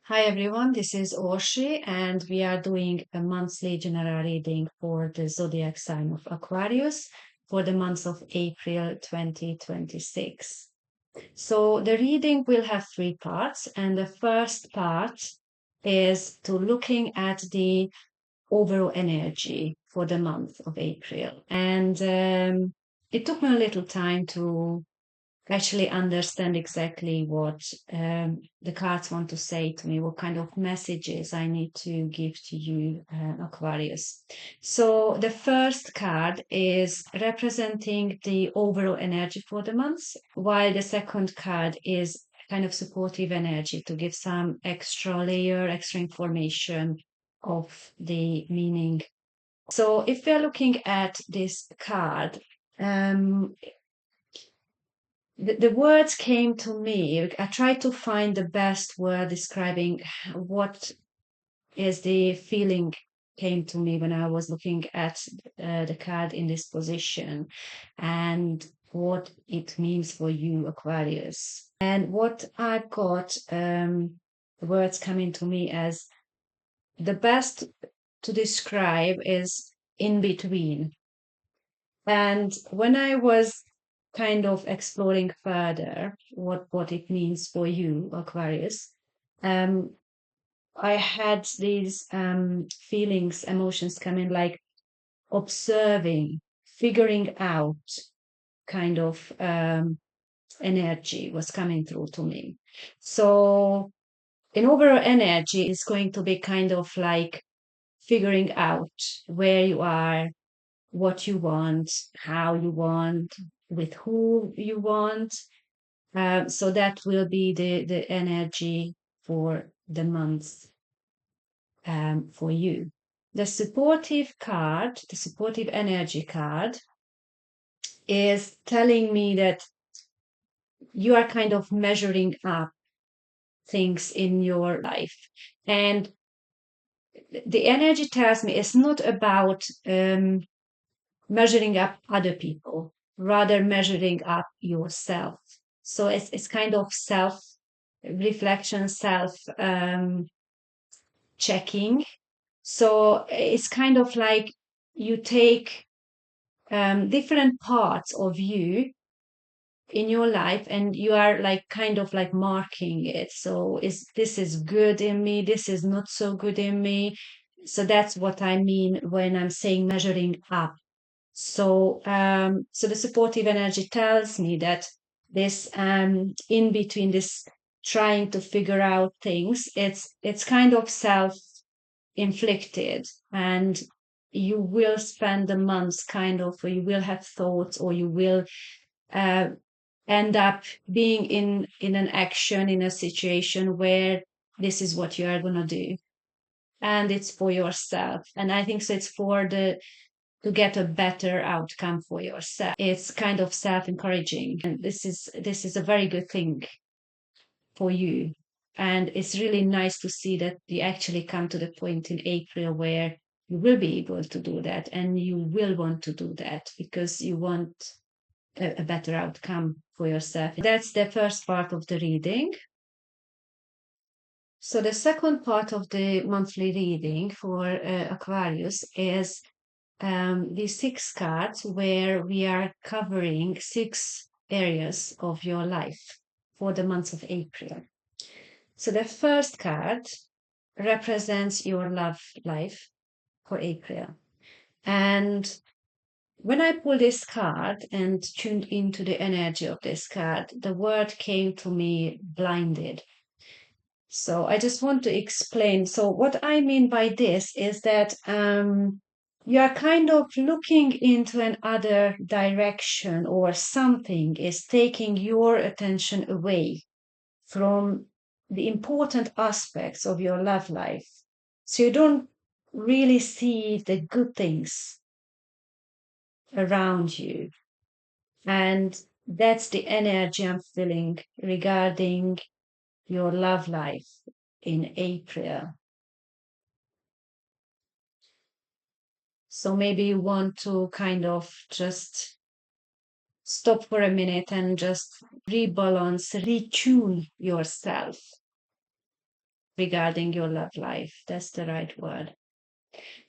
Hi everyone, this is Oshi, and we are doing a monthly general reading for the zodiac sign of Aquarius for the month of April 2026. So the reading will have three parts, and the first part is to looking at the overall energy for the month of April. And it took me a little time to actually understand exactly what the cards want to say to me, what kind of messages I need to give to you, Aquarius. So the first card is representing the overall energy for the month, while the second card is kind of supportive energy to give some extra layer, extra information of the meaning. So if we're looking at this card, the words came to me. I tried to find the best word describing what is the feeling came to me when I was looking at the card in this position and what it means for you, Aquarius. And what I got, the words coming to me as the best to describe is in between. And when I was kind of exploring further what it means for you, Aquarius, um, I had these feelings, emotions coming like observing, figuring out kind of energy was coming through to me. So, in overall energy is going to be kind of like figuring out where you are, what you want, how you want, with who you want. So that will be the energy for the month for you. The supportive card, the supportive energy card, is telling me that you are kind of measuring up things in your life. And the energy tells me it's not about measuring up other people, rather measuring up yourself. So it's kind of self reflection, self checking. So it's kind of like you take different parts of you in your life and you are like kind of like marking it. So is this is good in me, this is not so good in me. So that's what I mean when I'm saying measuring up. So the supportive energy tells me that this in between this trying to figure out things, it's kind of self inflicted, and you will spend the months kind of, or you will have thoughts, or you will uh, end up being in an action in a situation where this is what you are going to do, and it's for yourself. And I think so it's for the to get a better outcome for yourself. It's kind of self-encouraging, and this is a very good thing for you. And it's really nice to see that you actually come to the point in April where you will be able to do that, and you will want to do that because you want a better outcome for yourself. That's the first part of the reading. So the second part of the monthly reading for Aquarius is the six cards where we are covering six areas of your life for the month of April. So the first card represents your love life for April. And when I pulled this card and tuned into the energy of this card, the word came to me blinded. So I just want to explain. So what I mean by this is that you are kind of looking into another direction, or something is taking your attention away from the important aspects of your love life. So you don't really see the good things around you. And that's the energy I'm feeling regarding your love life in April. So maybe you want to kind of just stop for a minute and just rebalance, retune yourself. regarding your love life. That's the right word.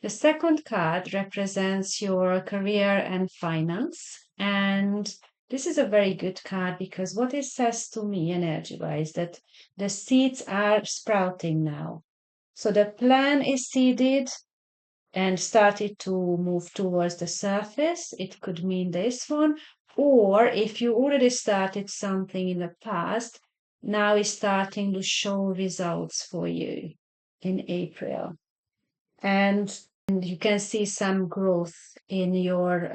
The second card represents your career and finance. And this is a very good card because what it says to me energy wise that the seeds are sprouting now. So the plan is seeded and started to move towards the surface. It could mean this one. Or if you already started something in the past, now it's starting to show results for you in April. And you can see some growth in your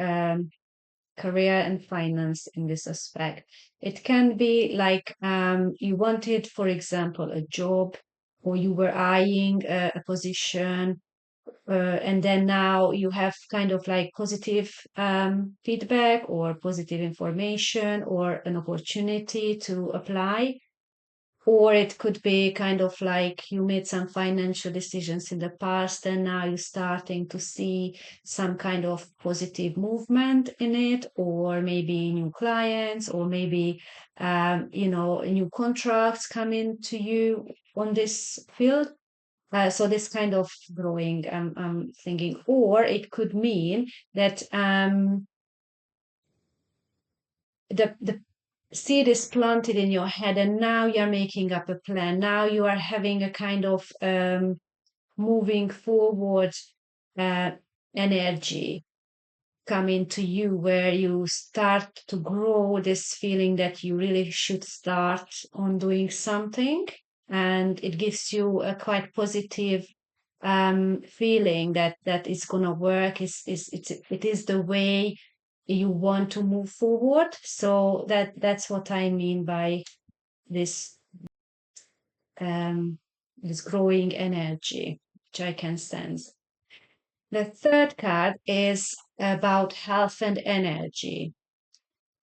career and finance in this aspect. It can be like you wanted, for example, a job, or you were eyeing a position, and then now you have kind of like positive feedback or positive information or an opportunity to apply. Or it could be kind of like you made some financial decisions in the past and now you're starting to see some kind of positive movement in it, or maybe new clients, or maybe, new contracts coming to you on this field. So this kind of growing, I'm thinking, or it could mean that the seed is planted in your head and now you're making up a plan. Now you are having a kind of moving forward uh, energy coming to you, where you start to grow this feeling that you really should start on doing something, and it gives you a quite positive feeling that it's gonna work. It is the way you want to move forward. So that's what I mean by this um, this growing energy, which I can sense. The third card is about health and energy.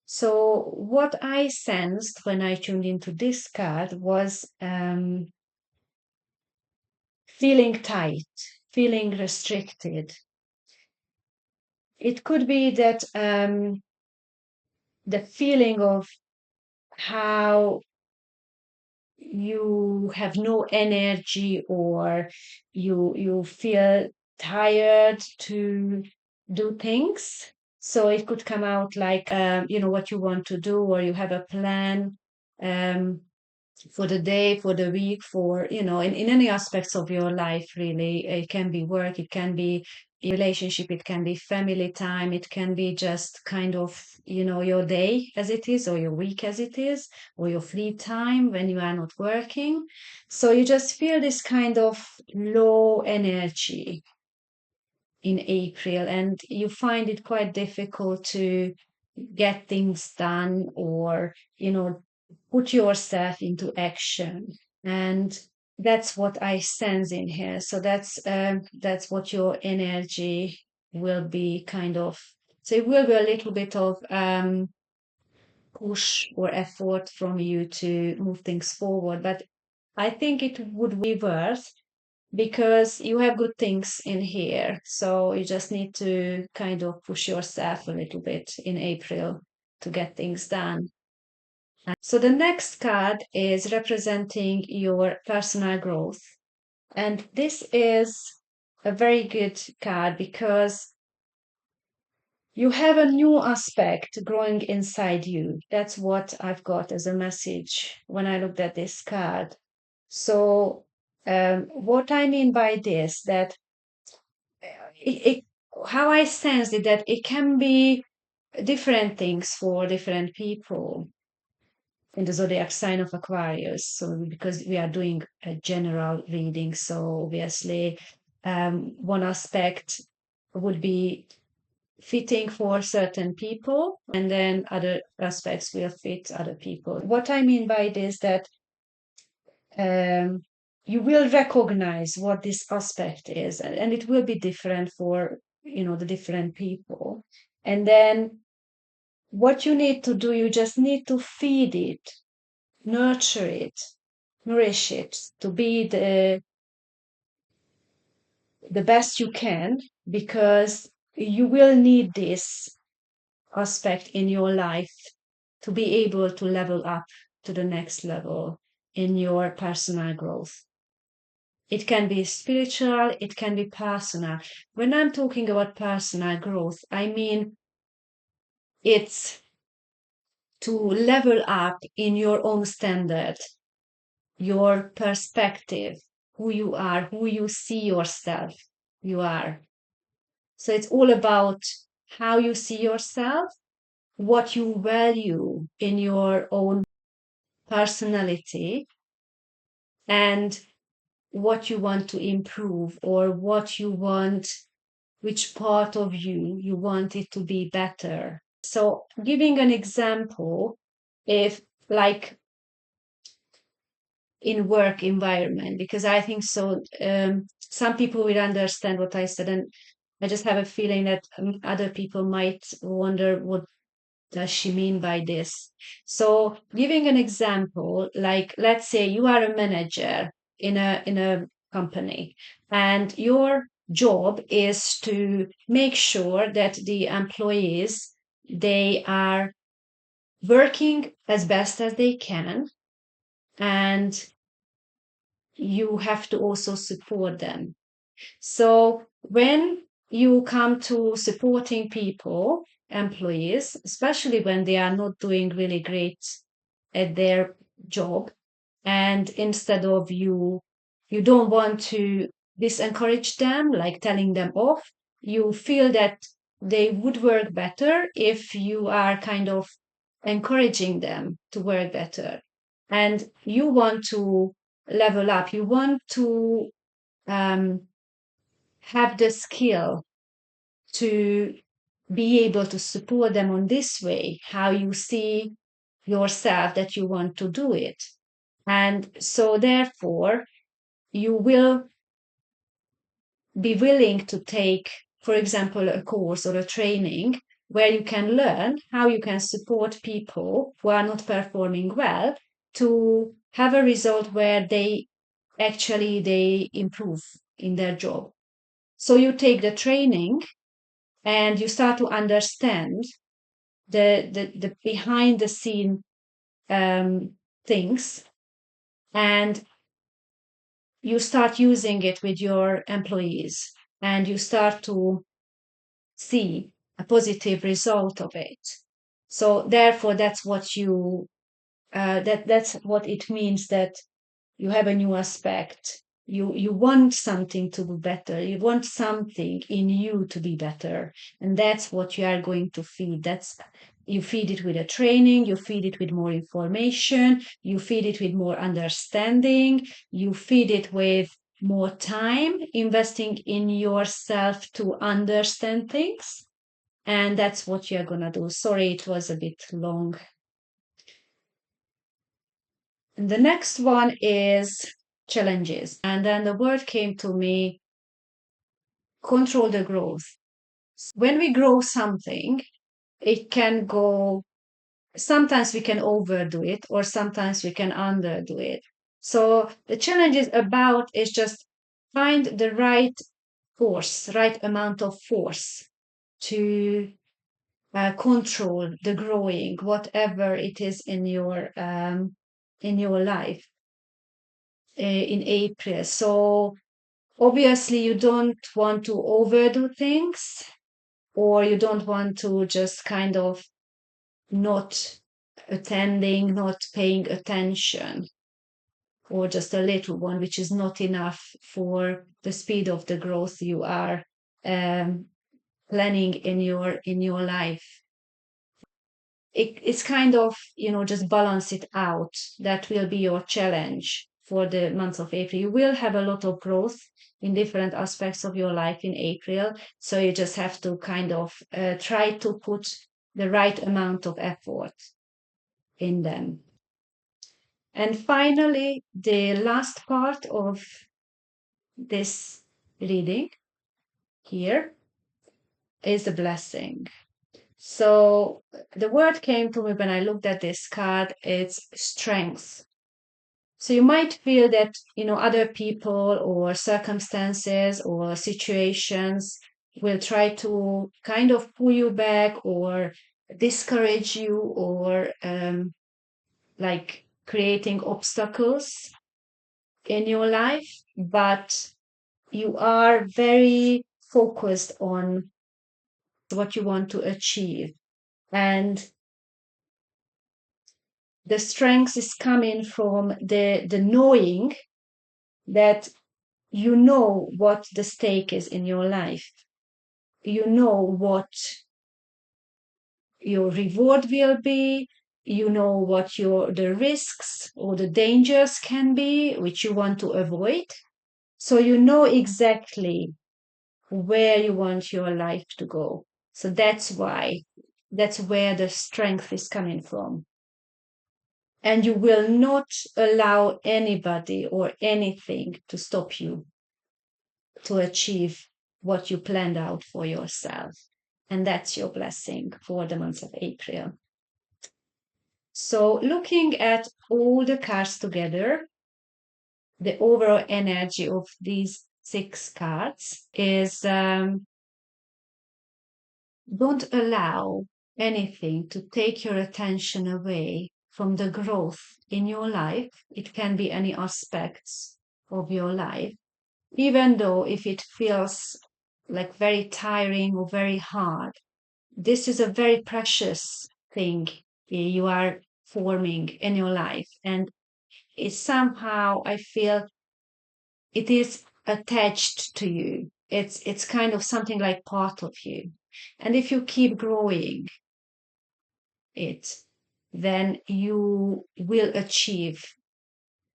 So what I sensed when I tuned into this card was feeling tight, feeling restricted. It could be that the feeling of how you have no energy, or you feel tired to do things. So it could come out like what you want to do, or you have a plan um, for the day, for the week, for in any aspects of your life. Really, it can be work, it can be relationship, it can be family time, it can be just kind of your day as it is, or your week as it is, or your free time when you are not working. So you just feel this kind of low energy in April, and you find it quite difficult to get things done, or put yourself into action. And that's what I sense in here. So that's what your energy will be, kind of. So it will be a little bit of push or effort from you to move things forward, but I think it would be worth, because you have good things in here. So you just need to kind of push yourself a little bit in April to get things done. So the next card is representing your personal growth. And this is a very good card because you have a new aspect growing inside you. That's what I've got as a message when I looked at this card. So, what I mean by this, that it, how I sense it, that it can be different things for different people in the zodiac sign of Aquarius. So, because we are doing a general reading, so obviously, one aspect would be fitting for certain people, and then other aspects will fit other people. What I mean by this, that um, you will recognize what this aspect is, and it will be different for the different people. And then what you need to do, you just need to feed it, nurture it, nourish it to be the best you can, because you will need this aspect in your life to be able to level up to the next level in your personal growth. It can be spiritual, it can be personal. When I'm talking about personal growth, I mean it's to level up in your own standard, your perspective, who you are, who you see yourself, you are. So it's all about how you see yourself, what you value in your own personality, and what you want to improve or what you want, which part of you want it to be better. So, giving an example, if like in work environment, because I think so, some people will understand what I said, and I just have a feeling that other people might wonder what does she mean by this. So, giving an example, like let's say you are a manager in a company, and your job is to make sure that the employees, they are working as best as they can, and you have to also support them. So when you come to supporting people, employees, especially when they are not doing really great at their job, and instead of you don't want to disencourage them, like telling them off, you feel that they would work better if you are kind of encouraging them to work better. And you want to level up, you want to um, have the skill to be able to support them on this way, how you see yourself that you want to do it. And so, therefore, you will be willing to take, for example, a course or a training where you can learn how you can support people who are not performing well to have a result where they improve in their job. So you take the training and you start to understand the behind the scene things, and you start using it with your employees, and you start to see a positive result of it. So therefore that's what it means, that you have a new aspect. You want something to be better, you want something in you to be better, and that's what you are going to feed. That's You feed it with a training, you feed it with more information, you feed it with more understanding, you feed it with more time investing in yourself to understand things, and that's what you're gonna do. Sorry, it was a bit long. And the next one is challenges. And then the word came to me, control the growth. When we grow something, it can go, sometimes we can overdo it, or sometimes we can underdo it. So the challenge is just find the right force, right amount of force to control the growing, whatever it is in your life in April. So obviously, you don't want to overdo things, or you don't want to just kind of not attending, not paying attention, or just a little one, which is not enough for the speed of the growth you are um, planning in your life. It's kind of, just balance it out. That will be your challenge for the month of April. You will have a lot of growth in different aspects of your life in April, so you just have to kind of try to put the right amount of effort in them. And finally, the last part of this reading here is the blessing. So the word came to me when I looked at this card, it's strength. So you might feel that, other people or circumstances or situations will try to kind of pull you back or discourage you, or like creating obstacles in your life, but you are very focused on what you want to achieve. And the strength is coming from the knowing that you know what the stake is in your life. You know what your reward will be. You know what the risks or the dangers can be, which you want to avoid. So you know exactly where you want your life to go. So that's where the strength is coming from. And you will not allow anybody or anything to stop you to achieve what you planned out for yourself. And that's your blessing for the month of April. So, looking at all the cards together, the overall energy of these 6 cards is don't allow anything to take your attention away from the growth in your life. It can be any aspects of your life, even though if it feels like very tiring or very hard, this is a very precious thing you are forming in your life. And it's somehow, I feel, it is attached to you. It's kind of something like part of you. And if you keep growing it, then you will achieve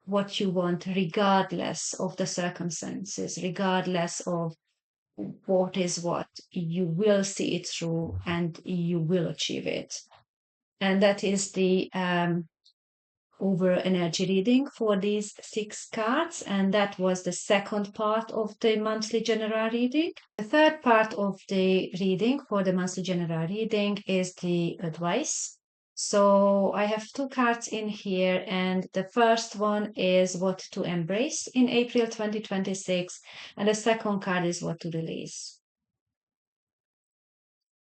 what you want, regardless of the circumstances, regardless of what is what. You will see it through and you will achieve it. And that is the overall energy reading for these 6 cards. And that was the second part of the monthly general reading. The third part of the reading for the monthly general reading is the advice. So I have 2 cards in here, and the first one is what to embrace in April 2026, and the second card is what to release.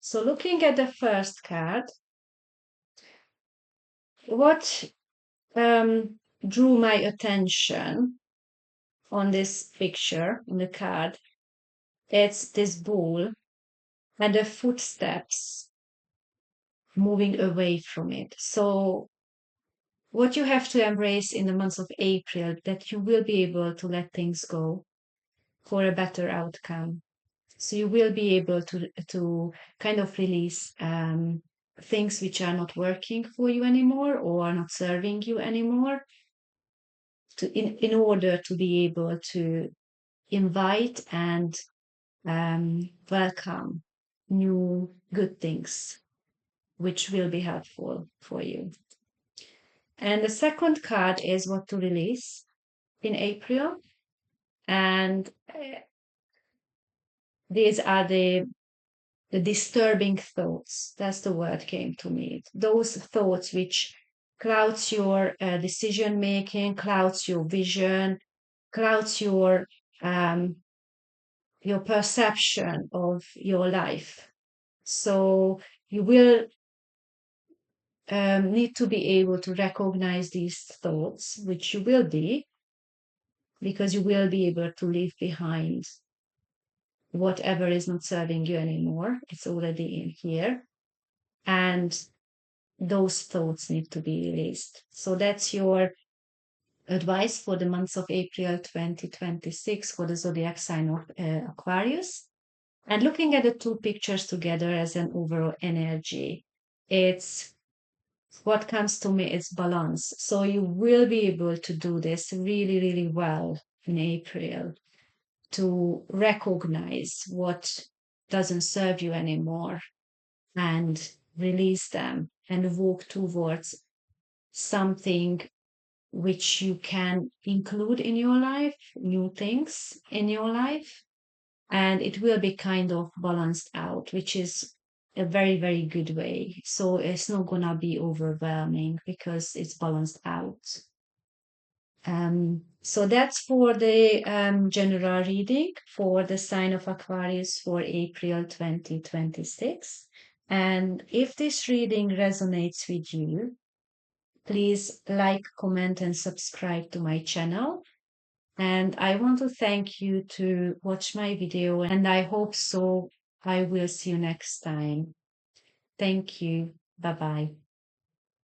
So looking at the first card, what drew my attention on this picture, on the card, it's this ball and the footsteps moving away from it. So what you have to embrace in the month of April, that you will be able to let things go for a better outcome. So you will be able to kind of release things which are not working for you anymore or are not serving you anymore, in order to be able to invite and welcome new good things which will be helpful for you. And the second card is what to release in April. And these are the disturbing thoughts. That's the word came to me. Those thoughts which clouds your decision making, clouds your vision, clouds your perception of your life. So you will need to be able to recognize these thoughts, which you will be, because you will be able to leave behind whatever is not serving you anymore. It's already in here. And those thoughts need to be released. So that's your advice for the month of April 2026 for the zodiac sign of Aquarius. And looking at the 2 pictures together as an overall energy, it's what comes to me is balance. So you will be able to do this really, really well in April, to recognize what doesn't serve you anymore and release them and walk towards something which you can include in your life, new things in your life, and it will be kind of balanced out, which is a very, very good way. So it's not gonna be overwhelming because it's balanced out. So that's for the general reading for the sign of Aquarius for April 2026. And if this reading resonates with you, please like, comment, and subscribe to my channel. And I want to thank you to watch my video, and I hope so I will see you next time. Thank you. Bye bye.